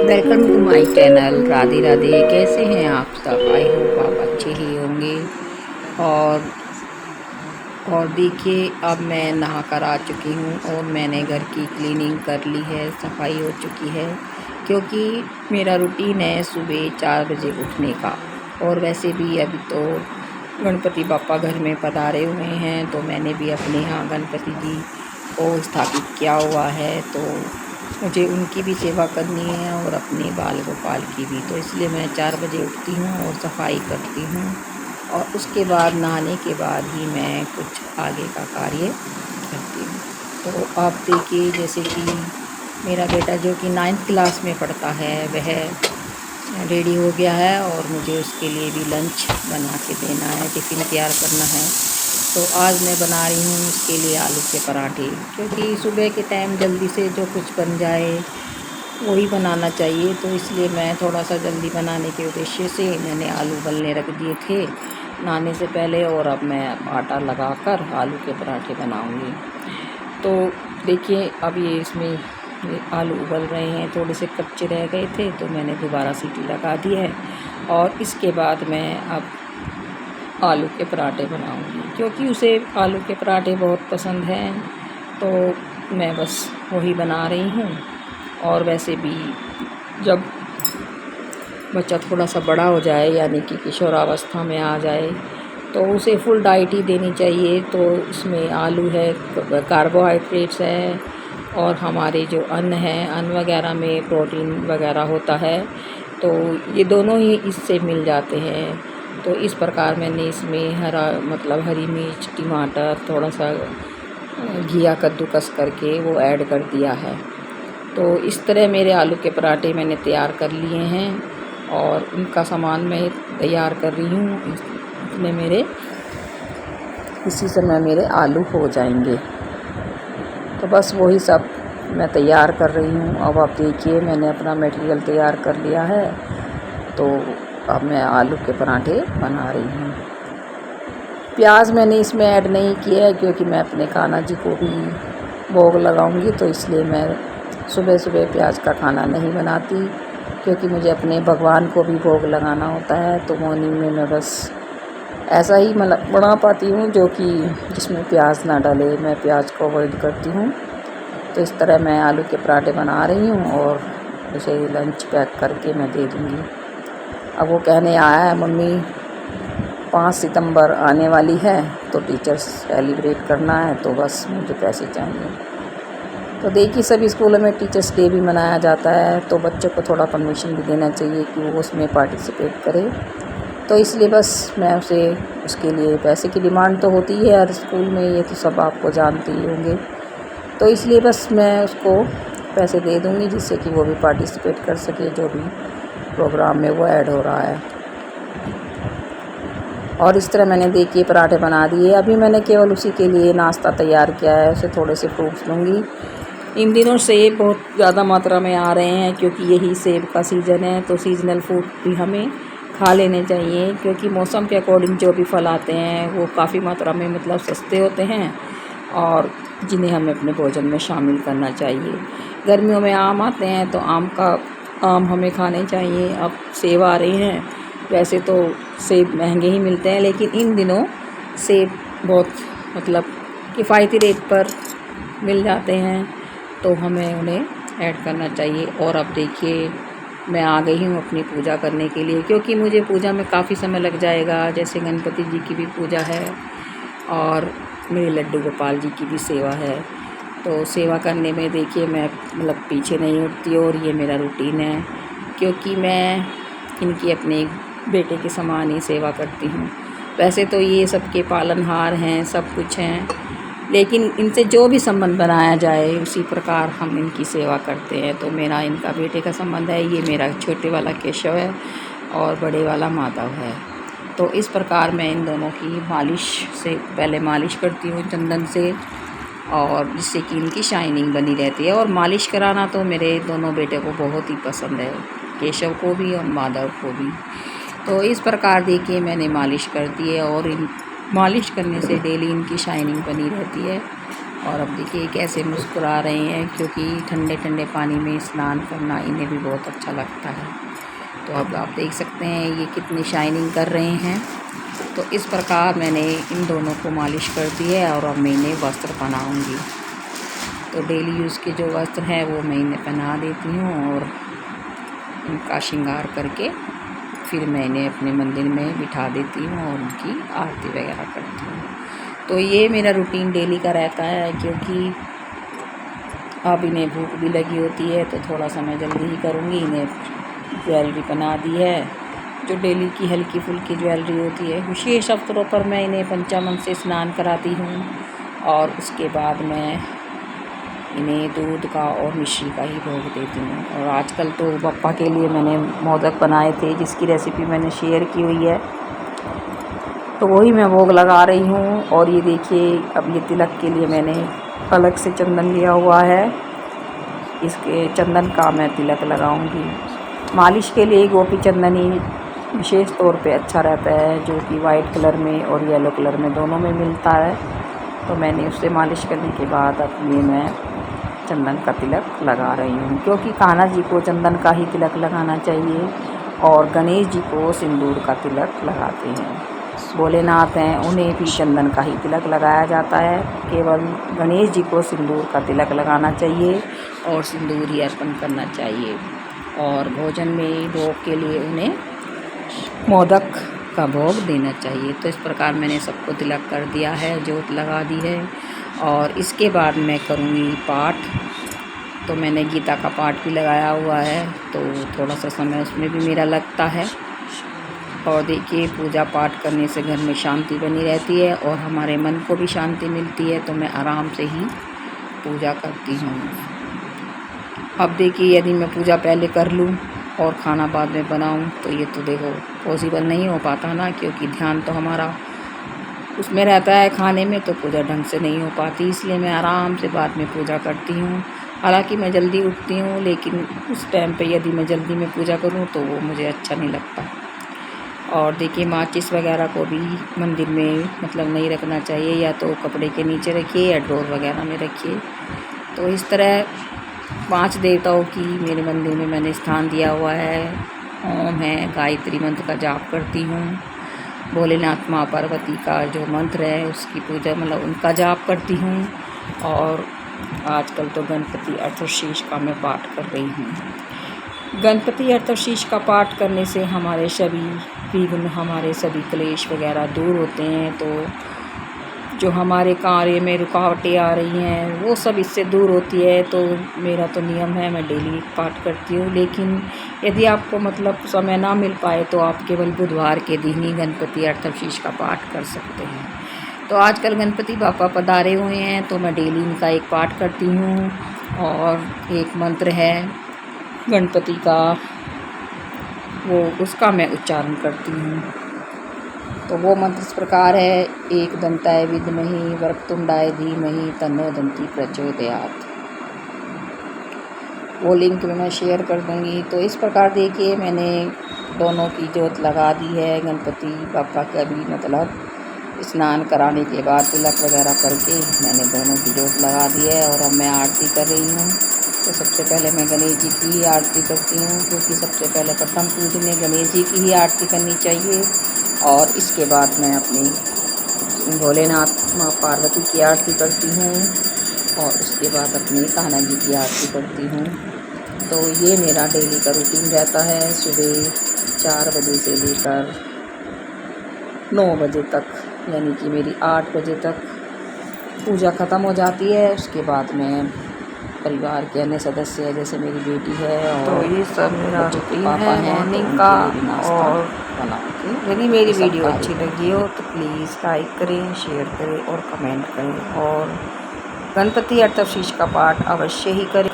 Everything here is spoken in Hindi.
Welcome to my channel. Radhe Radhe. कैसे हैं आप सब? आई होप आप अच्छे ही होंगे। और देखिए, अब मैं नहा कर आ चुकी हूँ और मैंने घर की क्लीनिंग कर ली है, सफाई हो चुकी है। क्योंकि मेरा रूटीन है सुबह 4 बजे उठने का। और वैसे भी अभी तो गणपति बापा घर में पधारे हुए हैं, तो मैंने भी अपने यहाँ गणपति जी को स्थापित किया हुआ है। तो मुझे उनकी भी सेवा करनी है और अपने बाल गोपाल की भी। तो इसलिए मैं 4 बजे उठती हूँ और सफाई करती हूँ, और उसके बाद नहाने के बाद ही मैं कुछ आगे का कार्य करती हूँ। तो आप देखिए, जैसे कि मेरा बेटा जो कि 9th क्लास में पढ़ता है, वह रेडी हो गया है और मुझे उसके लिए भी लंच बना के देना है, टिफ़िन तैयार करना है। तो आज मैं बना रही हूँ उसके लिए आलू के पराठे, क्योंकि सुबह के टाइम जल्दी से जो कुछ बन जाए वही बनाना चाहिए। तो इसलिए मैं थोड़ा सा जल्दी बनाने के उद्देश्य से मैंने आलू उबलने रख दिए थे नहाने से पहले, और अब मैं आटा लगाकर आलू के पराठे बनाऊँगी। तो देखिए, अब ये आलू उबल रहे हैं, थोड़े से कच्चे रह गए थे तो मैंने दोबारा सीटी लगा दी है। और इसके बाद मैं अब आलू के पराठे बनाऊंगी, क्योंकि उसे आलू के पराठे बहुत पसंद हैं। तो मैं बस वही बना रही हूँ। और वैसे भी जब बच्चा थोड़ा सा बड़ा हो जाए, यानी कि किशोरावस्था में आ जाए, तो उसे फुल डाइट ही देनी चाहिए। तो इसमें आलू है, कार्बोहाइड्रेट्स है, और हमारे जो अन्न है, अन्न वगैरह में प्रोटीन वगैरह होता है। तो ये दोनों ही इससे मिल जाते हैं। तो इस प्रकार मैंने इसमें हरी मिर्च, टमाटर, थोड़ा सा घिया कद्दूकस करके वो ऐड कर दिया है। तो इस तरह मेरे आलू के पराठे मैंने तैयार कर लिए हैं, और उनका सामान मैं तैयार कर रही हूँ। इतने मेरे इसी समय मेरे आलू हो जाएंगे। तो बस वही सब मैं तैयार कर रही हूँ। अब आप देखिए, मैंने अपना मटेरियल तैयार कर लिया है। तो अब मैं आलू के पराठे बना रही हूँ। प्याज मैंने इसमें ऐड नहीं किया है, क्योंकि मैं अपने कान्हा जी को भी भोग लगाऊंगी। तो इसलिए मैं सुबह सुबह प्याज का खाना नहीं बनाती, क्योंकि मुझे अपने भगवान को भी भोग लगाना होता है। तो मॉर्निंग में मैं बस ऐसा ही मतलब बना पाती हूँ, जो कि जिसमें प्याज ना डले, मैं प्याज को अवॉइड करती हूँ। तो इस तरह मैं आलू के पराठे बना रही हूँ और उसे लंच पैक करके मैं दे दूँगी। अब वो कहने आया है, मम्मी 5 सितंबर आने वाली है, तो टीचर्स सेलिब्रेट करना है, तो बस मुझे पैसे चाहिए। तो देखिए, सभी स्कूलों में टीचर्स डे भी मनाया जाता है, तो बच्चों को थोड़ा परमिशन भी देना चाहिए कि वो उसमें पार्टिसिपेट करे। तो इसलिए बस मैं उसके लिए पैसे की डिमांड तो होती है हर स्कूल में, ये तो सब आपको जानते ही होंगे। तो इसलिए बस मैं उसको पैसे दे दूँगी, जिससे कि वो भी पार्टिसिपेट कर सके जो भी प्रोग्राम में वो ऐड हो रहा है। और इस तरह मैंने देखिए पराठे बना दिए। अभी मैंने केवल उसी के लिए नाश्ता तैयार किया है। उसे थोड़े से फ्रूट्स लूँगी। इन दिनों सेब बहुत ज़्यादा मात्रा में आ रहे हैं, क्योंकि यही सेब का सीज़न है। तो सीज़नल फ्रूट भी हमें खा लेने चाहिए, क्योंकि मौसम के अकॉर्डिंग जो भी फल आते हैं वो काफ़ी मात्रा में मतलब सस्ते होते हैं, और जिन्हें हमें अपने भोजन में शामिल करना चाहिए। गर्मियों में आम आते हैं, तो आम हमें खाने चाहिए। अब सेब आ रहे हैं, वैसे तो सेब महंगे ही मिलते हैं, लेकिन इन दिनों सेब बहुत मतलब किफ़ायती रेट पर मिल जाते हैं, तो हमें उन्हें ऐड करना चाहिए। और अब देखिए, मैं आ गई हूँ अपनी पूजा करने के लिए, क्योंकि मुझे पूजा में काफ़ी समय लग जाएगा। जैसे गणपति जी की भी पूजा है और मेरे लड्डू गोपाल जी की भी सेवा है। तो सेवा करने में देखिए मैं मतलब पीछे नहीं हटती, और ये मेरा रूटीन है, क्योंकि मैं इनकी अपने बेटे के समान ही सेवा करती हूँ। वैसे तो ये सबके पालनहार हैं, सब कुछ हैं, लेकिन इनसे जो भी संबंध बनाया जाए उसी प्रकार हम इनकी सेवा करते हैं। तो मेरा इनका बेटे का संबंध है, ये मेरा छोटे वाला केशव है और बड़े वाला माधव है। तो इस प्रकार मैं इन दोनों की पहले मालिश करती हूँ चंदन से, और जिससे कि इनकी शाइनिंग बनी रहती है। और मालिश कराना तो मेरे दोनों बेटे को बहुत ही पसंद है, केशव को भी और माधव को भी। तो इस प्रकार देखिए मैंने मालिश कर दी है, और इन मालिश करने से डेली इनकी शाइनिंग बनी रहती है। और अब देखिए कैसे मुस्कुरा रहे हैं, क्योंकि ठंडे ठंडे पानी में स्नान करना इन्हें भी बहुत अच्छा लगता है। तो अब आप देख सकते हैं ये कितनी शाइनिंग कर रहे हैं। तो इस प्रकार मैंने इन दोनों को मालिश कर दी है और अब मैं इन्हें वस्त्र पहनाऊँगी। तो डेली यूज़ के जो वस्त्र हैं वो मैं इन्हें पहना देती हूँ और इनका श्रृंगार करके फिर मैं इन्हें अपने मंदिर में बिठा देती हूँ और उनकी आरती वगैरह करती हूँ। तो ये मेरा रूटीन डेली का रहता है, क्योंकि अब इन्हें भूख भी लगी होती है तो थोड़ा सा मैं जल्दी ही करूँगी। इन्हें ज्वेलरी बना दी है, जो डेली की हल्की फुल्की ज्वेलरी होती है। विशेष अवसरों पर मैं इन्हें पंचामृत से स्नान कराती हूँ और उसके बाद मैं इन्हें दूध का और मिश्री का ही भोग देती हूँ। और आजकल तो बप्पा के लिए मैंने मोदक बनाए थे, जिसकी रेसिपी मैंने शेयर की हुई है, तो वही मैं भोग लगा रही हूँ। और ये देखिए अब ये तिलक के लिए मैंने अलग से चंदन लिया हुआ है, इसके चंदन का मैं तिलक लगाऊंगी। मालिश के लिए गोपी चंदन ही विशेष तौर पे अच्छा रहता है, जो कि वाइट कलर में और येलो कलर में दोनों में मिलता है। तो मैंने उससे मालिश करने के बाद अपने मैं चंदन का तिलक लगा रही हूँ, क्योंकि कान्हा जी को चंदन का ही तिलक लगाना चाहिए और गणेश जी को सिंदूर का तिलक लगाते हैं। भोलेनाथ हैं, उन्हें भी चंदन का ही तिलक लगाया जाता है। केवल गणेश जी को सिंदूर का तिलक लगाना चाहिए और सिंदूर ही अर्पण करना चाहिए। और भोजन में भोग के लिए उन्हें मोदक का भोग देना चाहिए। तो इस प्रकार मैंने सबको तिलक कर दिया है, जोत लगा दी है। और इसके बाद मैं करूँगी पाठ। तो मैंने गीता का पाठ भी लगाया हुआ है, तो थोड़ा सा समय उसमें भी मेरा लगता है। और देखिए पूजा पाठ करने से घर में शांति बनी रहती है और हमारे मन को भी शांति मिलती है, तो मैं आराम से ही पूजा करती हूँ। अब देखिए यदि मैं पूजा पहले कर लूँ और खाना बाद में बनाऊँ तो ये तो देखो पॉसिबल नहीं हो पाता ना, क्योंकि ध्यान तो हमारा उसमें रहता है खाने में, तो पूजा ढंग से नहीं हो पाती। इसलिए मैं आराम से बाद में पूजा करती हूँ। हालांकि मैं जल्दी उठती हूँ, लेकिन उस टाइम पे यदि मैं जल्दी में पूजा करूँ तो वो मुझे अच्छा नहीं लगता। और देखिए माचिस वगैरह को भी मंदिर में मतलब नहीं रखना चाहिए, या तो कपड़े के नीचे रखिए या ड्रॉर वगैरह में रखिए। तो इस तरह 5 देवताओं की मेरे मंदिर में मैंने स्थान दिया हुआ है। ओम है, गायत्री मंत्र का जाप करती हूँ। भोलेनाथ माँ पार्वती का जो मंत्र है उसकी पूजा मतलब उनका जाप करती हूँ। और आजकल तो गणपति अष्टशीष का मैं पाठ कर रही हूँ। गणपति अष्टशीष का पाठ करने से हमारे सभी विघ्न, हमारे सभी क्लेश वगैरह दूर होते हैं। तो जो हमारे कार्य में रुकावटें आ रही हैं वो सब इससे दूर होती है। तो मेरा तो नियम है, मैं डेली पाठ करती हूँ। लेकिन यदि आपको मतलब समय ना मिल पाए तो आप केवल बुधवार के दिन ही गणपति अष्टशीष का पाठ कर सकते हैं। तो आजकल गणपति बापा पधारे हुए हैं, तो मैं डेली इनका एक पाठ करती हूँ। और एक मंत्र है गणपति का, वो उसका मैं उच्चारण करती हूँ। तो वो मंत्र इस प्रकार है, एक दंताय विद्महि वक्रतुंडाय धीमहि तन्नो दन्ती प्रचोदयात्। वो लिंक मैं शेयर कर दूँगी। तो इस प्रकार देखिए मैंने दोनों की जोत लगा दी है। गणपति बापा का भी मतलब स्नान कराने के बाद तिलक वगैरह करके मैंने दोनों की जोत लगा दी है। और अब मैं आरती कर रही हूँ। तो सबसे पहले मैं गणेश जी की ही आरती करती हूँ, क्योंकि सबसे पहले प्रथम पूजनीय गणेश जी की ही आरती करनी चाहिए। और इसके बाद मैं अपनी भोलेनाथ माँ पार्वती की आरती करती हूँ और उसके बाद अपनी कान्हा जी की आरती करती हूँ। तो ये मेरा डेली का रूटीन रहता है। सुबह 4 बजे से लेकर 9 बजे तक, यानी कि मेरी 8 बजे तक पूजा ख़त्म हो जाती है। उसके बाद मैं परिवार के अन्य सदस्य जैसे मेरी बेटी है और तो ये सब मेरा रूटीन है मॉर्निंग तो का। उनके लिए भी नाश्ता और बना के यदि मेरी सब वीडियो कार्य अच्छी करती लगी हो तो प्लीज़ लाइक करें, शेयर करें और कमेंट करें। और गणपति अष्टशीष का पाठ अवश्य ही करें।